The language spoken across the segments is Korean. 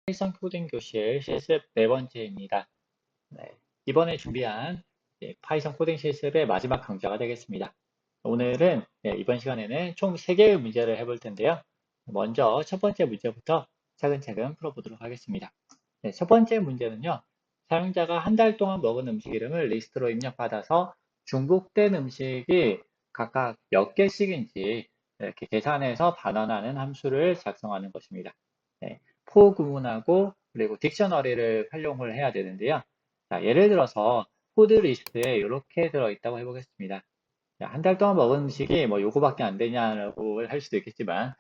파이썬 코딩 교실 실습 네 번째입니다. 네, 이번에 준비한 파이썬 코딩 실습의 마지막 강좌가 되겠습니다. 오늘은 이번 시간에는 총 3개의 문제를 해볼 텐데요. 먼저 첫 번째 문제부터 차근차근 풀어보도록 하겠습니다. 네, 첫 번째 문제는요. 사용자가 한 달 동안 먹은 음식 이름을 리스트로 입력받아서 중복된 음식이 각각 몇 개씩인지 이렇게 계산해서 반환하는 함수를 작성하는 것입니다. 네, 포 구문하고 그리고 딕셔너리를 활용을 해야 되는데요. 자, 예를 들어서 푸드 리스트에 이렇게 들어있다고 해보겠습니다. 한 달 동안 먹은 음식이 뭐 요거밖에 안 되냐고 할 수도 있겠지만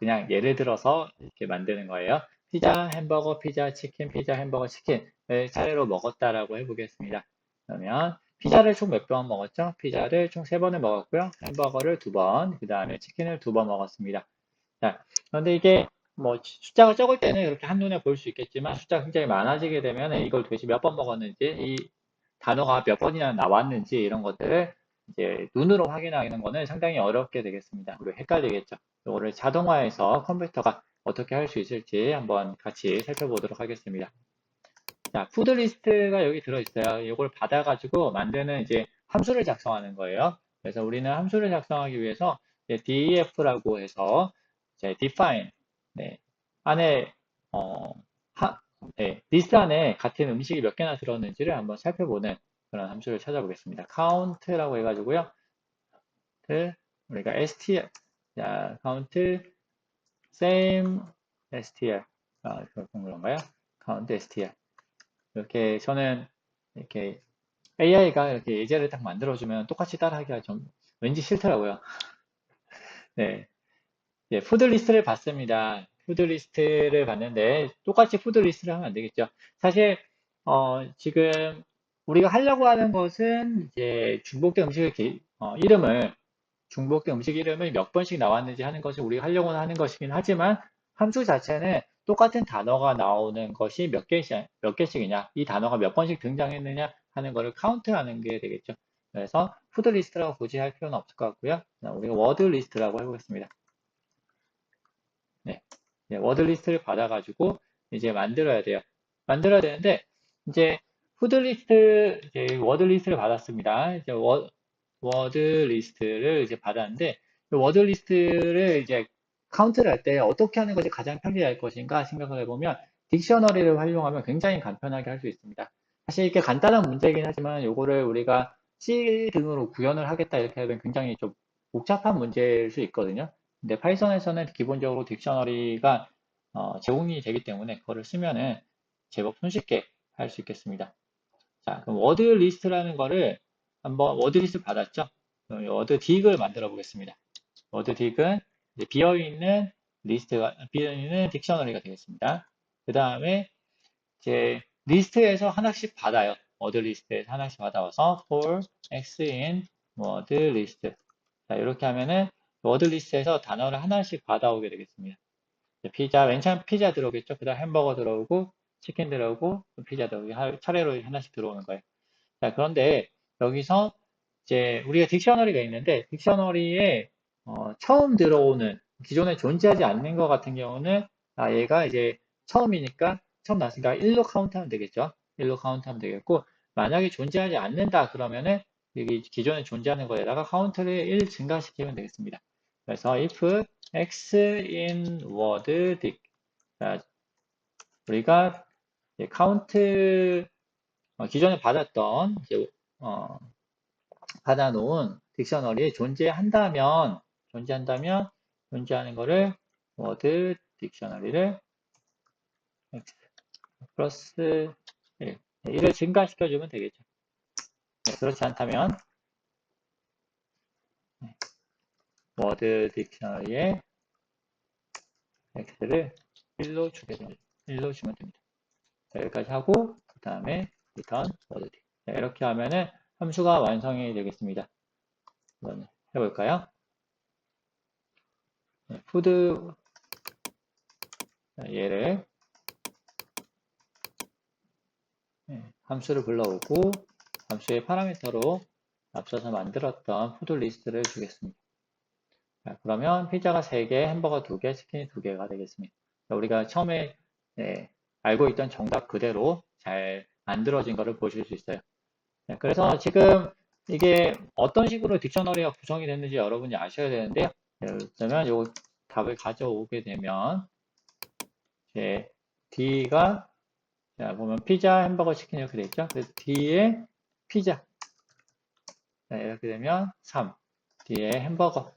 그냥 예를 들어서 이렇게 만드는 거예요. 피자, 햄버거, 피자, 치킨, 피자, 햄버거, 치킨을 차례로 먹었다라고 해보겠습니다. 그러면 피자를 총 몇 번 먹었죠? 피자를 총 3번을 먹었고요. 햄버거를 2번, 그 다음에 치킨을 2번 먹었습니다. 자, 그런데 이게 뭐 숫자가 적을 때는 이렇게 한눈에 볼 수 있겠지만 숫자가 굉장히 많아지게 되면 이걸 도대체 몇 번 먹었는지 이 단어가 몇 번이나 나왔는지 이런 것들을 이제 눈으로 확인하는 거는 상당히 어렵게 되겠습니다. 그리고 헷갈리겠죠. 이거를 자동화해서 컴퓨터가 어떻게 할 수 있을지 한번 같이 살펴보도록 하겠습니다. 자, 푸드 리스트가 여기 들어있어요. 이걸 받아가지고 만드는 이제 함수를 작성하는 거예요. 그래서 우리는 함수를 작성하기 위해서 def라고 해서 이제 define 네, 안에 어, 리스트 안에 같은 음식이 몇 개나 들었는지를 한번 살펴보는 그런 함수를 찾아보겠습니다. count라고 해가지고요. 우리가 str 자, count same str 그런 건가요? count str 이렇게 저는 이렇게 AI가 이렇게 예제를 딱 만들어주면 똑같이 따라하기가 좀 왠지 싫더라고요. 네. 푸드 리스트를 봤습니다. 푸드 리스트를 봤는데 똑같이 푸드 리스트를 하면 안 되겠죠. 사실 지금 우리가 하려고 하는 것은 이제 중복된 음식의 이름을 중복된 음식 이름을 몇 번씩 나왔는지 하는 것이 우리가 하려고 하는 것이긴 하지만 함수 자체는 똑같은 단어가 나오는 것이 몇 개씩이냐, 이 단어가 몇 번씩 등장했느냐 하는 것을 카운트하는 게 되겠죠. 그래서 푸드 리스트라고 굳이 할 필요는 없을 것 같고요. 우리가 워드 리스트라고 해보겠습니다. 네. 워드 리스트를 받아가지고 이제 만들어야 돼요. 만들어야 되는데 이제 푸드 리스트, 이제 워드 리스트를 받았습니다. 이제 워드 리스트를 이제 받았는데 이 워드 리스트를 이제 카운트를 할 때 어떻게 하는 것이 가장 편리할 것인가 생각을 해보면 딕셔너리를 활용하면 굉장히 간편하게 할 수 있습니다. 사실 이게 간단한 문제이긴 하지만 이거를 우리가 C 등으로 구현을 하겠다 이렇게 하면 굉장히 좀 복잡한 문제일 수 있거든요. 근데 파이썬에서는 기본적으로 딕셔너리가 제공이 되기 때문에 그거를 쓰면은 제법 손쉽게 할 수 있겠습니다. 자, 그럼 워드 리스트라는 거를 한번 워드 리스트 받았죠? 그럼 워드 딕을 만들어 보겠습니다. 워드 딕은 비어있는 비어있는 딕셔너리가 되겠습니다. 그 다음에 이제 리스트에서 하나씩 받아요. 워드 리스트에서 하나씩 받아와서 for x in 워드 리스트. 자, 이렇게 하면은 워드 리스트에서 단어를 하나씩 받아오게 되겠습니다. 피자, 맨 처음 피자 들어오겠죠? 그 다음 햄버거 들어오고, 치킨 들어오고, 피자 들어오고, 차례로 하나씩 들어오는 거예요. 자, 그런데 여기서 이제 우리가 딕셔너리가 있는데, 딕셔너리에 처음 들어오는, 기존에 존재하지 않는 것 같은 경우는, 얘가 이제 처음이니까, 처음 나왔으니까 1로 카운트하면 되겠죠? 1로 카운트하면 되겠고, 만약에 존재하지 않는다 그러면은, 여기 기존에 존재하는 거에다가 카운트를 1 증가시키면 되겠습니다. 그래서 if x in word dict. 자, 우리가 카운트 기존에 어, 받아놓은 딕셔너리에 존재하는 거를 word 딕셔너리를 x 플러스 1, 1을 증가시켜주면 되겠죠. 네, 그렇지 않다면 word 딕셔너리에 x를 1로 주면 됩니다. 자, 여기까지 하고 그 다음에 return word 딕. 이렇게 하면은 함수가 완성이 되겠습니다. 한번 해볼까요? 푸드 얘를 함수를 불러오고 함수의 파라미터로 앞서서 만들었던 푸드 리스트를 주겠습니다. 자, 그러면 피자가 3개, 햄버거 2개, 치킨이 2개가 되겠습니다. 자, 우리가 처음에 알고 있던 정답 그대로 잘 만들어진 것을 보실 수 있어요. 네, 그래서 지금 이게 어떤 식으로 딕셔너리가 구성이 됐는지 여러분이 아셔야 되는데요. 그러면 요 답을 가져오게 되면 이제 D가 자 보면 피자, 햄버거, 치킨 이렇게 돼 있죠. 그래서 D에 피자 네, 이렇게 되면 3 D에 햄버거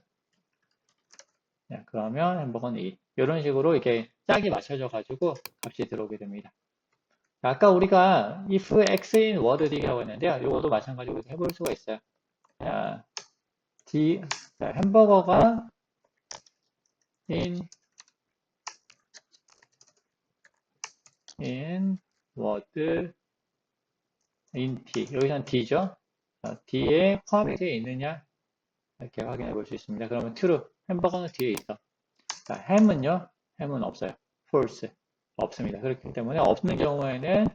네, 그러면 햄버거는 2 이런 식으로 이렇게 짝이 맞춰져 가지고 값이 들어오게 됩니다. 아까 우리가 if x in word d라고 했는데요. 이것도 마찬가지로 해볼 수가 있어요. 자, 자, 햄버거가 in word in d 여기서는 d죠. 자, d에 포함이 되어 있느냐 이렇게 확인해 볼 수 있습니다. 그러면 true 햄버거는 뒤에 있어. 자, ham은요? ham은 없어요. false 없습니다. 그렇기 때문에 없는 경우에는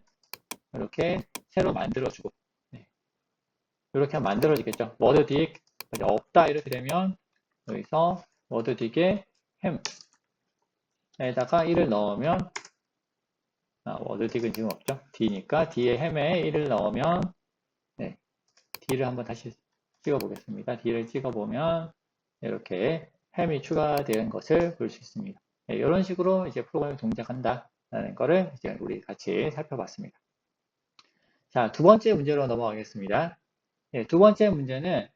이렇게 새로 만들어주고 네. 이렇게 하면 만들어지겠죠. word 뒤에 없다 이렇게 되면 여기서 word 뒤에 ham에다가 1을 넣으면 word 뒤는 지금 없죠. d니까 d에 ham에 1을 넣으면 네, D를 한번 다시 찍어 보겠습니다. D를 찍어 보면 이렇게 햄이 추가된 것을 볼 수 있습니다. 네, 이런 식으로 이제 프로그램이 동작한다라는 것을 이제 우리 같이 살펴봤습니다. 자, 두 번째 문제로 넘어가겠습니다. 네, 두 번째 문제는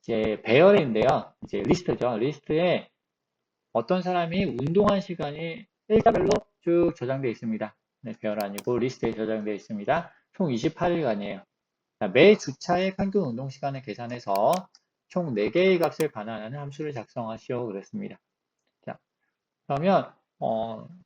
이제 배열인데요. 이제 리스트죠. 리스트에 어떤 사람이 운동한 시간이 일자별로 쭉 저장되어 있습니다. 네, 배열 아니고 리스트에 저장되어 있습니다. 총 28일간이에요. 매 주차의 평균 운동 시간을 계산해서 총 4개의 값을 반환하는 함수를 작성하시오 그랬습니다. 자, 그러면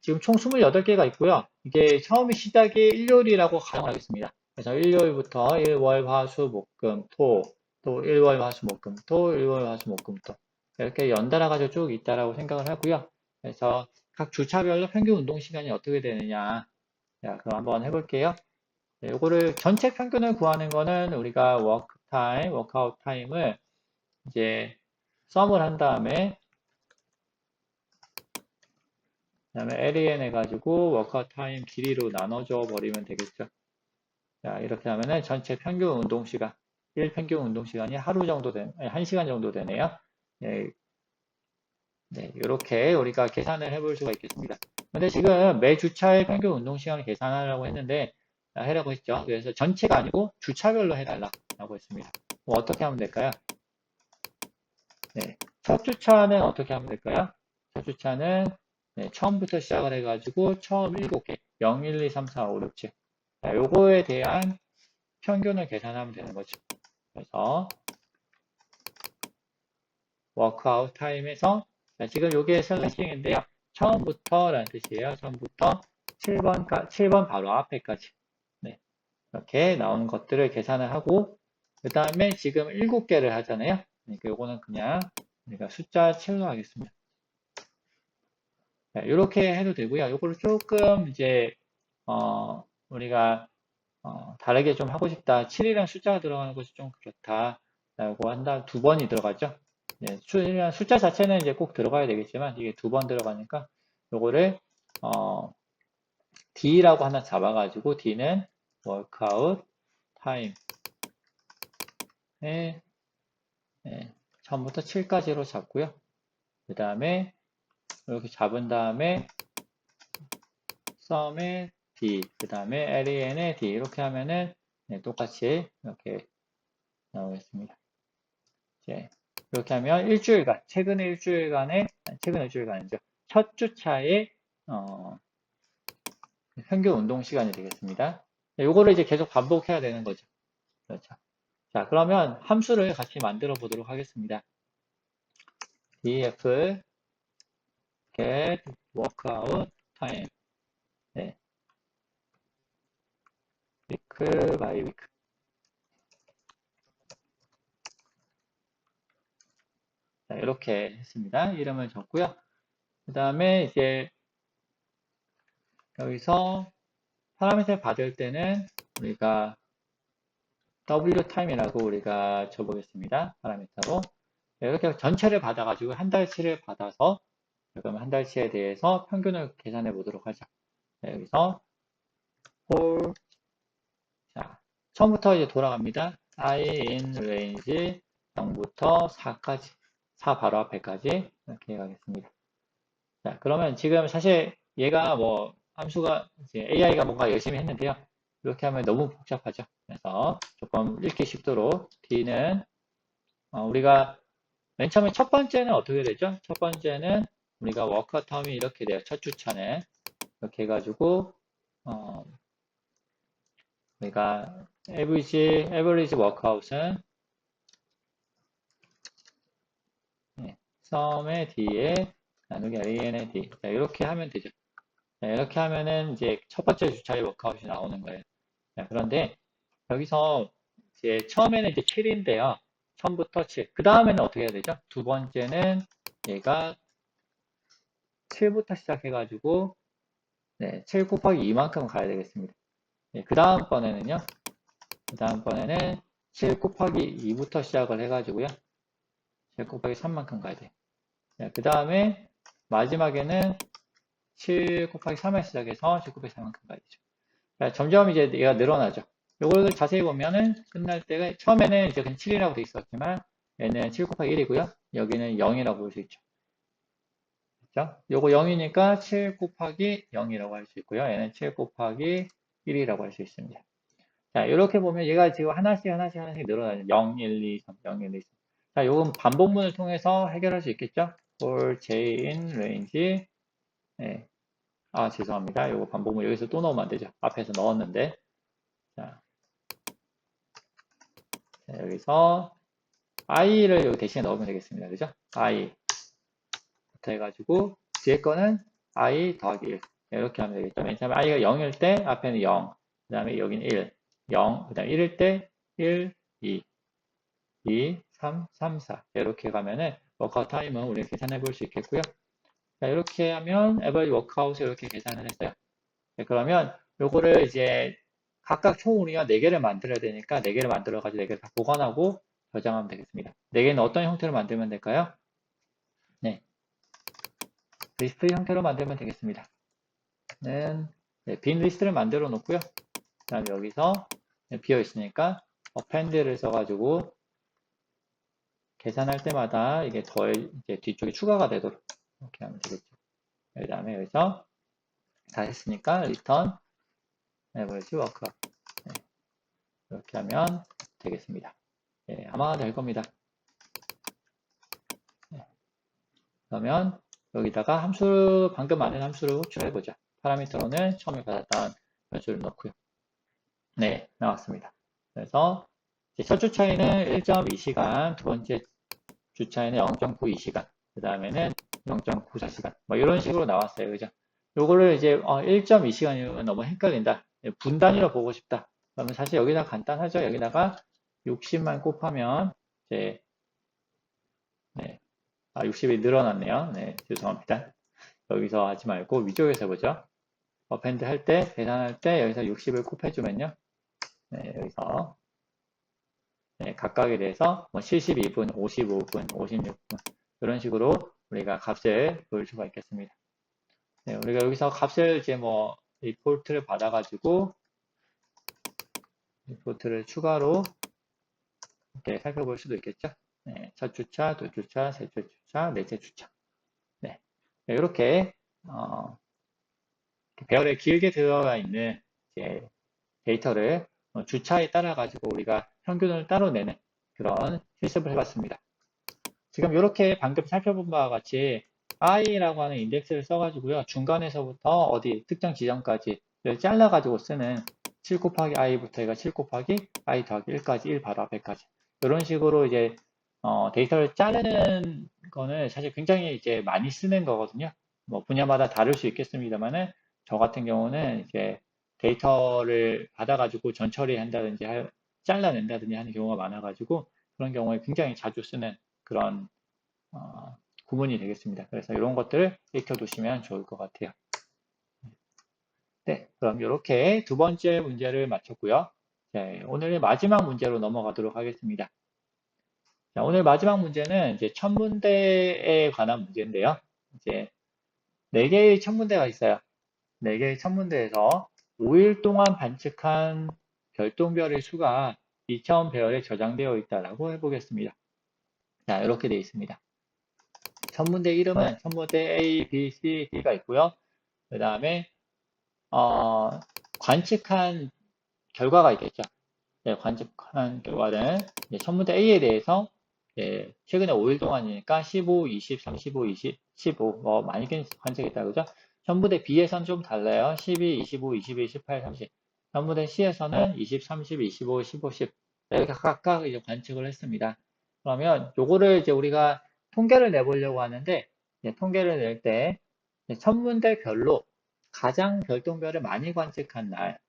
지금 총 28개가 있고요. 이게 처음에 시작이 일요일이라고 가정하겠습니다. 그래서 일요일부터 일월, 화, 수, 목, 금, 토, 또 일월, 화, 수, 목, 금, 토, 일월, 화, 수, 목, 금, 토 이렇게 연달아 가지고 쭉 있다라고 생각을 하고요. 그래서 각 주차별로 평균 운동 시간이 어떻게 되느냐. 자, 그럼 한번 해볼게요. 네, 요거를 전체 평균을 구하는 거는 우리가 워크 타임, 워크아웃 타임을 이제 썸을 한 다음에 그다음에 LEN 해가지고 워크아웃 타임 길이로 나눠줘 버리면 되겠죠. 자, 이렇게 하면은 전체 평균 운동 시간, 1평균 운동 시간이 하루 정도 1시간 정도 되네요. 네, 네, 이렇게 우리가 계산을 해볼 수가 있겠습니다. 근데 지금 매 주차의 평균 운동 시간을 계산하려고 했는데, 해라고 했죠. 그래서 전체가 아니고 주차별로 해달라고 했습니다. 뭐 어떻게 하면 될까요? 네, 첫 주차는 어떻게 하면 될까요? 첫 주차는 네, 처음부터 시작을 해가지고 처음 7개, 0, 1, 2, 3, 4, 5, 6, 7. 자, 요거에 대한 평균을 계산하면 되는 거죠. 그래서 워크아웃 타임에서 지금 요게 슬래싱인데요. 처음부터라는 뜻이에요. 처음부터 7번 바로 앞에까지. 네, 이렇게 나오는 것들을 계산을 하고 그 다음에 지금 7개를 하잖아요. 그러니까 요거는 그냥 우리가 숫자 7로 하겠습니다. 네, 이렇게 해도 되고요. 요거를 조금 이제 우리가 다르게 좀 하고 싶다. 7이라는 숫자가 들어가는 것이 좀 그렇다라고 한다. 두 번이 들어가죠. 네, 숫자 자체는 이제 꼭 들어가야 되겠지만 이게 두 번 들어가니까 요거를 D라고 하나 잡아가지고 D는 workout time에 처음부터 7까지로 잡고요. 그 다음에 이렇게 잡은 다음에 sum에 D, 그 다음에 LEN에 D 이렇게 하면은 네, 똑같이 이렇게 나오겠습니다. 이제 이렇게 하면 일주일간, 최근 일주일간이죠. 첫 주차의 평균 운동 시간이 되겠습니다. 요거를 이제 계속 반복해야 되는 거죠. 그렇죠. 자, 그러면 함수를 같이 만들어 보도록 하겠습니다. df get workout time 네, week by week 자, 이렇게 했습니다. 이름을 줬고요. 그 다음에 이제 여기서 파라미터 받을 때는 우리가 wtime이라고 우리가 줘보겠습니다. 파라미터로 이렇게 전체를 받아가지고 한 달치를 받아서 그럼 한 달치에 대해서 평균을 계산해 보도록 하죠. 자, 여기서 for, 자, 처음부터 이제 돌아갑니다. I in range 0부터 4까지, 4 바로 앞에까지 이렇게 가겠습니다. 자, 그러면 지금 사실 얘가 뭐 함수가 이제 AI가 뭔가 열심히 했는데요. 이렇게 하면 너무 복잡하죠. 그래서 조금 읽기 쉽도록 D는 우리가 맨 처음에 첫 번째는 어떻게 되죠? 첫 번째는 우리가 워커 텀이 이렇게 돼요. 첫 주차는 이렇게 해가지고 우리가 average workout은 sum의 d에 나누기 AN의 d. 자, 이렇게 하면 되죠. 자, 이렇게 하면은 이제 첫 번째 주차의 워크아웃이 나오는 거예요. 자, 그런데 여기서 이제 처음에는 이제 7인데요. 1000부터 7. 그 다음에는 어떻게 해야 되죠? 두 번째는 얘가 7부터 시작해가지고 7 곱하기 2만큼 가야 되겠습니다. 그 다음번에는요. 그 다음번에는 7 곱하기 2부터 시작을 해가지고요. 7 곱하기 3만큼 가야 돼요. 그 다음에 마지막에는 7 곱하기 3에 시작해서 7 곱하기 4만큼 가야 되죠. 점점 이제 얘가 늘어나죠. 요걸 자세히 보면은 끝날 때가 처음에는 이제 그냥 7이라고 돼 있었지만 얘는 7 곱하기 1이고요. 여기는 0이라고 볼 수 있죠. 그렇죠? 요거 0이니까 7 곱하기 0이라고 할 수 있고요. 얘는 7 곱하기 1이라고 할 수 있습니다. 자, 이렇게 보면 얘가 지금 하나씩 늘어나죠. 0, 1, 2, 3, 0, 1, 2, 3. 자, 요건 반복문을 통해서 해결할 수 있겠죠? for j in range. 네. 죄송합니다. 요거 반복문 여기서 또 넣으면 안 되죠. 앞에서 넣었는데. 자, 여기서 i를 여기 대신에 넣으면 되겠습니다. 그죠? i부터 해가지고 뒤에 거는 i 더하기 1. 이렇게 하면 되겠죠. 맨 처음에 i가 0일 때 앞에는 0, 그 다음에 여기는 1, 0, 그 다음에 1일 때 1, 2, 2, 3, 3, 4. 이렇게 가면은 워크아웃 타임은 우리가 계산해 볼 수 있겠고요. 자, 이렇게 하면 에버리지 워크아웃을 이렇게 계산을 했어요. 그러면 요거를 이제 각각 총 우리가 4개를 만들어야 되니까 4개를 만들어 가지고 4개를 다 보관하고 저장하면 되겠습니다. 4개는 어떤 형태로 만들면 될까요? 네, 리스트 형태로 만들면 되겠습니다. 빈 리스트를 만들어 놓고요. 그 다음에 여기서 비어 있으니까 append를 써가지고 계산할 때마다 이게 이제 뒤쪽에 추가가 되도록 이렇게 하면 되겠죠. 그 다음에 여기서 다 했으니까 return average work. 네, 이렇게 하면 되겠습니다. 아마 될 겁니다. 그러면 여기다가 방금 만든 함수를 호출해보자. 파라미터로는 처음에 받았던 변수를 넣고요. 네, 나왔습니다. 그래서 첫 주차에는 1.2시간, 두 번째 주차에는 0.92시간, 그 다음에는 0.94시간, 뭐 이런 식으로 나왔어요. 그죠? 요거를 이제 1.2시간이면 너무 헷갈린다. 분 단위로 보고 싶다. 그러면 사실 여기다 간단하죠. 여기다가 60만 곱하면 이제 60이 늘어났네요. 네, 죄송합니다. 여기서 하지 말고 위쪽에서 보죠. 어펜드 할 때, 계산할 때 여기서 60을 곱해주면요. 네, 여기서 각각에 대해서 뭐 72분, 55분, 56분 이런 식으로 우리가 값을 볼 수가 있겠습니다. 네, 우리가 여기서 값을 이제 뭐 리포트를 받아가지고 리포트를 추가로 이렇게 살펴볼 수도 있겠죠. 네, 첫 주차, 두 주차, 셋째 주차, 넷째 주차. 네, 이렇게 배열에 길게 들어가 있는 이제 데이터를 주차에 따라 가지고 우리가 평균을 따로 내는 그런 실습을 해봤습니다. 지금 이렇게 방금 살펴본 바와 같이 i라고 하는 인덱스를 써가지고요. 중간에서부터 어디 특정 지점까지를 잘라가지고 쓰는 7 곱하기 i부터 해가 7 곱하기 i 더하기 1까지 1 바로 앞에까지 이런 식으로 이제 데이터를 자르는 거는 사실 굉장히 이제 많이 쓰는 거거든요. 뭐 분야마다 다를 수 있겠습니다만은 저 같은 경우는 이제 데이터를 받아가지고 전처리한다든지 잘라낸다든지 하는 경우가 많아가지고 그런 경우에 굉장히 자주 쓰는 그런 구문이 되겠습니다. 그래서 이런 것들을 익혀두시면 좋을 것 같아요. 네, 그럼 이렇게 두 번째 문제를 마쳤고요. 네, 오늘의 마지막 문제로 넘어가도록 하겠습니다. 자, 오늘 마지막 문제는 이제 천문대에 관한 문제인데요. 이제 4개의 천문대가 있어요. 4개의 천문대에서 5일 동안 관측한 별똥별의 수가 2000배열에 저장되어 있다라고 해보겠습니다. 자, 이렇게 되어 있습니다. 천문대 이름은 천문대 A, B, C, D가 있고요. 그 다음에 관측한 결과가 있겠죠. 네, 관측한 결과는 천문대 A에 대해서 최근에 5일 동안이니까 15, 20, 35, 20, 15 많이 관측했다 그죠? 천문대 B에서는 좀 달라요. 12, 25, 21, 18, 30. 천문대 C에서는 20, 30, 25, 15, 10 이렇게 각각 이제 관측을 했습니다. 그러면 요거를 이제 우리가 통계를 내보려고 하는데 통계를 낼 때 천문대별로 가장 별똥별을 많이 관측한 날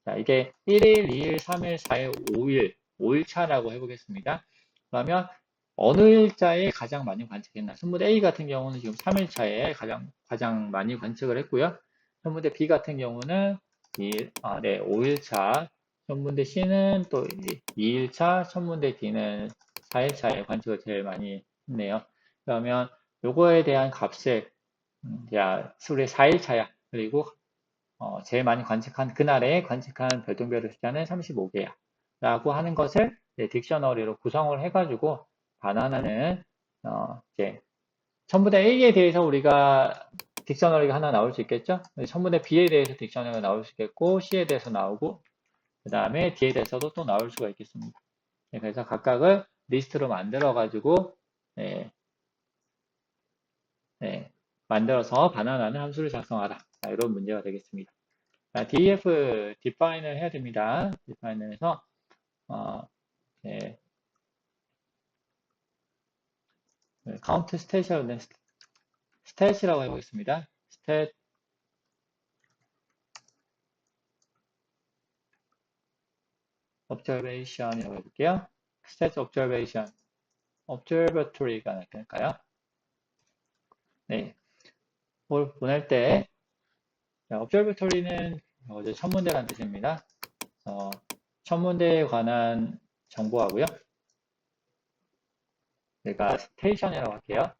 자, 이게 1일, 2일, 3일, 4일, 5일, 5일 차라고 해보겠습니다. 그러면 어느 일자에 가장 많이 관측했나? 천문대 A 같은 경우는 지금 3일 차에 가장 많이 관측을 했고요. 천문대 B 같은 경우는 5일 차, 천문대 C는 또 2일 차, 천문대 D는 4일 차에 관측을 제일 많이 했네요. 그러면 요거에 대한 값을, 야, 우리 4일 차야. 그리고 제일 많이 관측한 그날에 관측한 별똥별의 숫자는 35개야. 라고 하는 것을 딕셔너리로 구성을 해가지고 바나나는 이제 천문대 A에 대해서 우리가 딕셔너리가 하나 나올 수 있겠죠? 천문대 B에 대해서 딕셔너리가 나올 수 있겠고 C에 대해서 나오고 그 다음에 D에 대해서도 또 나올 수가 있겠습니다. 그래서 각각을 리스트로 만들어가지고 만들어서 바나나는 함수를 작성하라. 이런 문제가 되겠습니다. def define을 해야 됩니다. define을 해서 count stat이라고 stat이라고 해보겠습니다. stat observation이라고 해볼게요. stat observation observatory가 나타날까요? 네, 뭘 보낼 때 observatory는 천문대라는 뜻입니다. 천문대에 관한 정보하고요. 제가 스테이션이라고 할게요.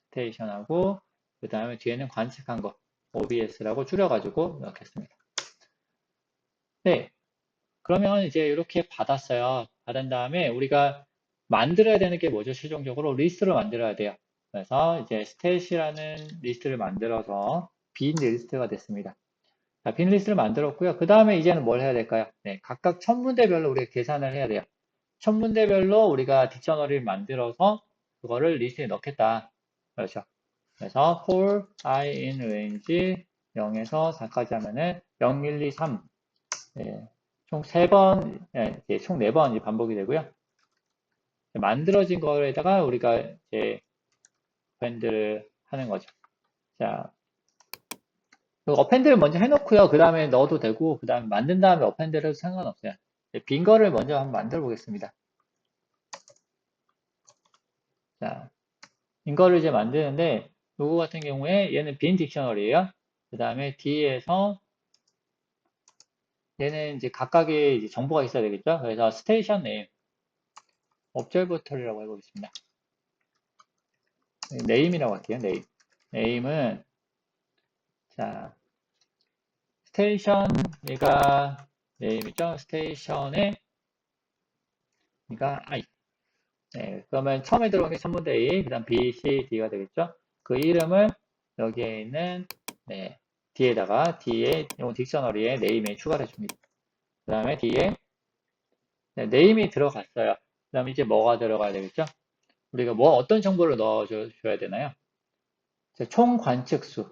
스테이션하고 그 다음에 뒤에는 관측한 거 OBS라고 줄여가지고 이렇게 했습니다. 네, 그러면 이제 이렇게 받았어요. 받은 다음에 우리가 만들어야 되는 게 뭐죠? 최종적으로 리스트를 만들어야 돼요. 그래서 이제 스탯이라는 리스트를 만들어서 빈 리스트가 됐습니다. 자, 빈 리스트를 만들었고요. 그 다음에 이제는 뭘 해야 될까요? 네, 각각 천문대별로 우리가 계산을 해야 돼요. 천문대별로 우리가 딕셔너리를 만들어서 그거를 리스트에 넣겠다. 그렇죠. 그래서 for i in range 0에서 4까지 하면은 0, 1, 2, 3 총 3번, 총 4번 반복이 되고요. 만들어진 거에다가 우리가 이제 어펜드를 하는 거죠. 자, 어펜드를 먼저 해놓고요. 그 다음에 넣어도 되고, 그 다음에 만든 다음에 어펜드를 해도 상관없어요. 빈 거를 먼저 한번 만들어 보겠습니다. 자, 빈 거를 이제 만드는데, 요거 같은 경우에 얘는 빈 딕셔너리예요. 그 다음에 D에서 얘는 이제 각각의 이제 정보가 있어야 되겠죠. 그래서 스테이션 네임, observatory라고 해보겠습니다. 네임이라고 할게요. 네임은 자 스테이션 얘가 네임이죠. 스테이션의 얘가 I. 그러면 처음에 들어온 게 천문대 A, 그다음 B, C, D가 되겠죠. 그 이름을 여기에 있는 D에다가 D에 이 딕셔너리에 네임에 추가를 해줍니다. 그 다음에 D에 네임이 들어갔어요. 그 다음에 이제 뭐가 들어가야 되겠죠? 우리가 어떤 정보를 넣어줘야 되나요? 총 관측수가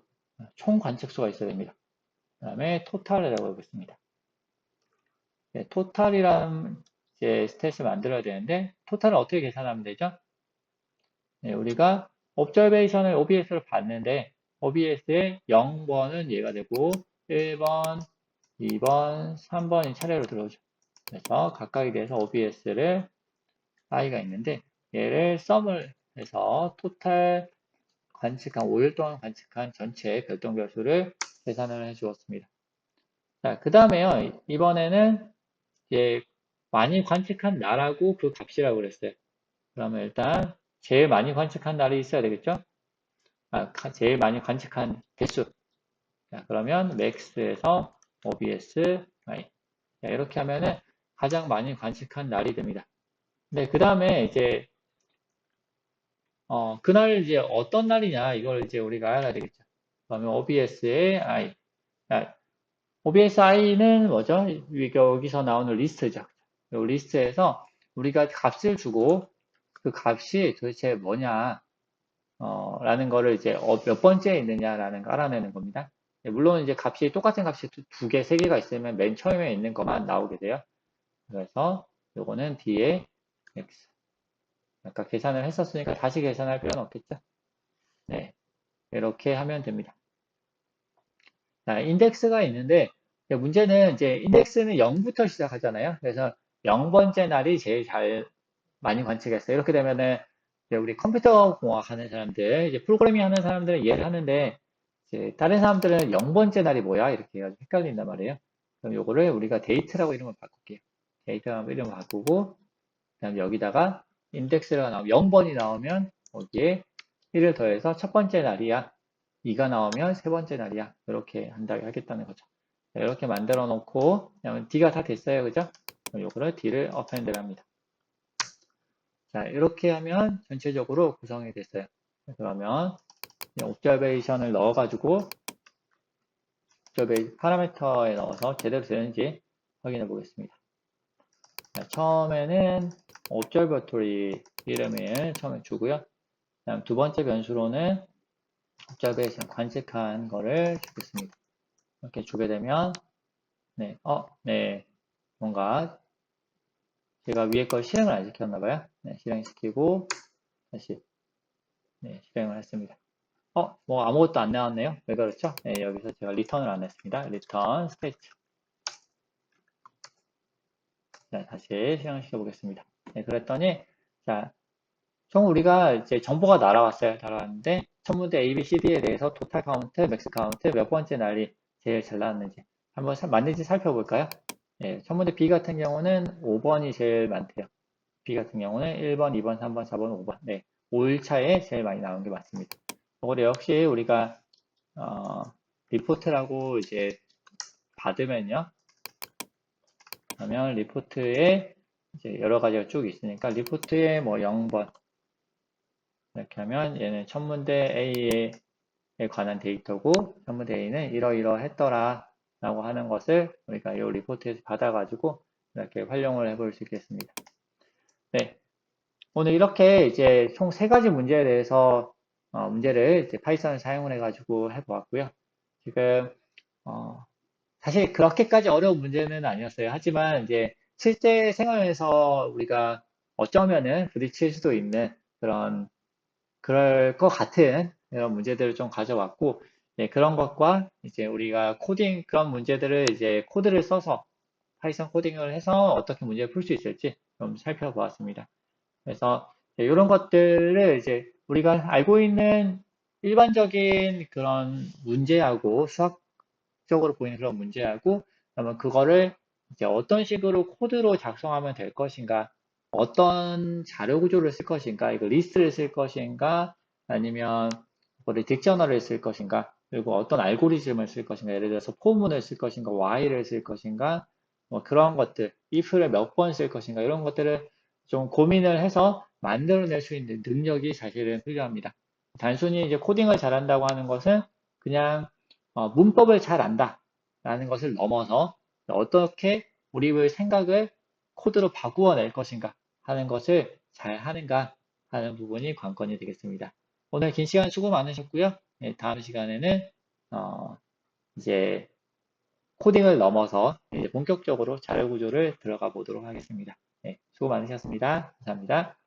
있어야 됩니다. 그 다음에 토탈이라고 해보겠습니다. 토탈이라는 이제 스탯을 만들어야 되는데 토탈을 어떻게 계산하면 되죠? 우리가 observation을 OBS로 봤는데 OBS의 0번은 얘가 되고 1번, 2번, 3번이 차례로 들어오죠. 그래서 각각에 대해서 OBS를 i가 있는데 얘를 썸을 해서 토탈 관측한 5일 동안 관측한 전체 별똥별 수를 계산을 해 주었습니다. 자, 그 다음에요. 이번에는 이제 많이 관측한 날하고 그 값이라고 그랬어요. 그러면 일단 제일 많이 관측한 날이 있어야 되겠죠? 제일 많이 관측한 개수. 자, 그러면 max에서 OBS y. 자, 이렇게 하면은 가장 많이 관측한 날이 됩니다. 네, 그 다음에 이제, 그날 이제 어떤 날이냐, 이걸 이제 우리가 알아야 되겠죠. 그러면 OBS의 I. 자, OBS I는 뭐죠? 여기서 나오는 리스트죠. 이 리스트에서 우리가 값을 주고 그 값이 도대체 뭐냐, 라는 거를 이제 몇 번째에 있느냐라는 거 알아내는 겁니다. 네, 물론 이제 값이 똑같은 값이 두 개, 세 개가 있으면 맨 처음에 있는 것만 나오게 돼요. 그래서 요거는 D에 X. 아까 계산을 했었으니까 다시 계산할 필요는 없겠죠. 네, 이렇게 하면 됩니다. 자, 인덱스가 있는데 문제는 이제 인덱스는 0부터 시작하잖아요. 그래서 0번째 날이 제일 잘 많이 관측했어요. 이렇게 되면은 이제 우리 컴퓨터 공학 하는 사람들, 이제 프로그래밍 하는 사람들은 이해를 하는데 이제 다른 사람들은 0번째 날이 뭐야? 이렇게 해가지고 헷갈린단 말이에요. 그럼 요거를 우리가 데이트라고 이름을 바꿀게요. 데이트라고 이름을 바꾸고 그다음 여기다가 인덱스가 나오면 0번이 나오면 거기에 1을 더해서 첫 번째 날이야. 2가 나오면 세 번째 날이야. 이렇게 한다고 하겠다는 거죠. 자, 이렇게 만들어 놓고 그냥 D가 다 됐어요. 그죠? 그럼 요거를 D를 어펜드를 합니다. 자, 이렇게 하면 전체적으로 구성이 됐어요. 그러면 옵저베이션을 넣어가지고 파라미터에 넣어서 제대로 되는지 확인해 보겠습니다. 자, 처음에는 observatory 이름을 처음에 주고요. 그다음 두 번째 변수로는 observation 관측한 거를 주겠습니다. 이렇게 주게 되면 네, 뭔가 제가 위에 걸 실행을 안 시켰나 봐요. 네, 실행시키고 다시 실행을 했습니다. 뭐 아무것도 안 나왔네요. 왜 그렇죠? 네, 여기서 제가 리턴을 안 했습니다. 리턴 스테이트. 자, 다시 실행시켜 보겠습니다. 네, 그랬더니 자, 총 우리가 이제 정보가 날아왔어요. 날아왔는데 천문대 A, B, C, D에 대해서 토탈 카운트, 맥스 카운트 몇 번째 날이 제일 잘 나왔는지 한번 맞는지 살펴볼까요? 네, 천문대 B 같은 경우는 5번이 제일 많대요. B 같은 경우는 1번, 2번, 3번, 4번, 5번. 네, 5일차에 제일 많이 나온 게 맞습니다. 이거 역시 우리가 리포트라고 이제 받으면요. 그러면 리포트에 이제 여러 가지가 쭉 있으니까 리포트에 뭐 0번 이렇게 하면 얘는 천문대 A에 관한 데이터고 천문대 A는 이러이러했더라 라고 하는 것을 우리가 이 리포트에서 받아가지고 이렇게 활용을 해볼 수 있겠습니다. 네, 오늘 이렇게 이제 총 세 가지 문제에 대해서 문제를 이제 파이썬을 사용을 해가지고 해보았고요. 지금 사실 그렇게까지 어려운 문제는 아니었어요. 하지만 이제 실제 생활에서 우리가 어쩌면은 부딪힐 수도 있는 그럴 것 같은 이런 문제들을 좀 가져왔고, 네, 그런 것과 이제 우리가 그런 문제들을 이제 코드를 써서 파이썬 코딩을 해서 어떻게 문제를 풀 수 있을지 좀 살펴보았습니다. 그래서 이런 것들을 이제 우리가 알고 있는 일반적인 그런 문제하고 수학적으로 보이는 그런 문제하고 그러면 그거를 이제 어떤 식으로 코드로 작성하면 될 것인가, 어떤 자료 구조를 쓸 것인가, 이거 리스트를 쓸 것인가, 아니면 그거를 딕셔너리를 쓸 것인가, 그리고 어떤 알고리즘을 쓸 것인가, 예를 들어서 포문을 쓸 것인가, while을 쓸 것인가, 뭐 그런 것들, if를 몇 번 쓸 것인가, 이런 것들을 좀 고민을 해서 만들어낼 수 있는 능력이 사실은 필요합니다. 단순히 이제 코딩을 잘한다고 하는 것은 그냥 문법을 잘 안다라는 것을 넘어서 어떻게 우리의 생각을 코드로 바꾸어낼 것인가 하는 것을 잘 하는가 하는 부분이 관건이 되겠습니다. 오늘 긴 시간 수고 많으셨고요. 네, 다음 시간에는 이제 코딩을 넘어서 이제 본격적으로 자료 구조를 들어가 보도록 하겠습니다. 네, 수고 많으셨습니다. 감사합니다.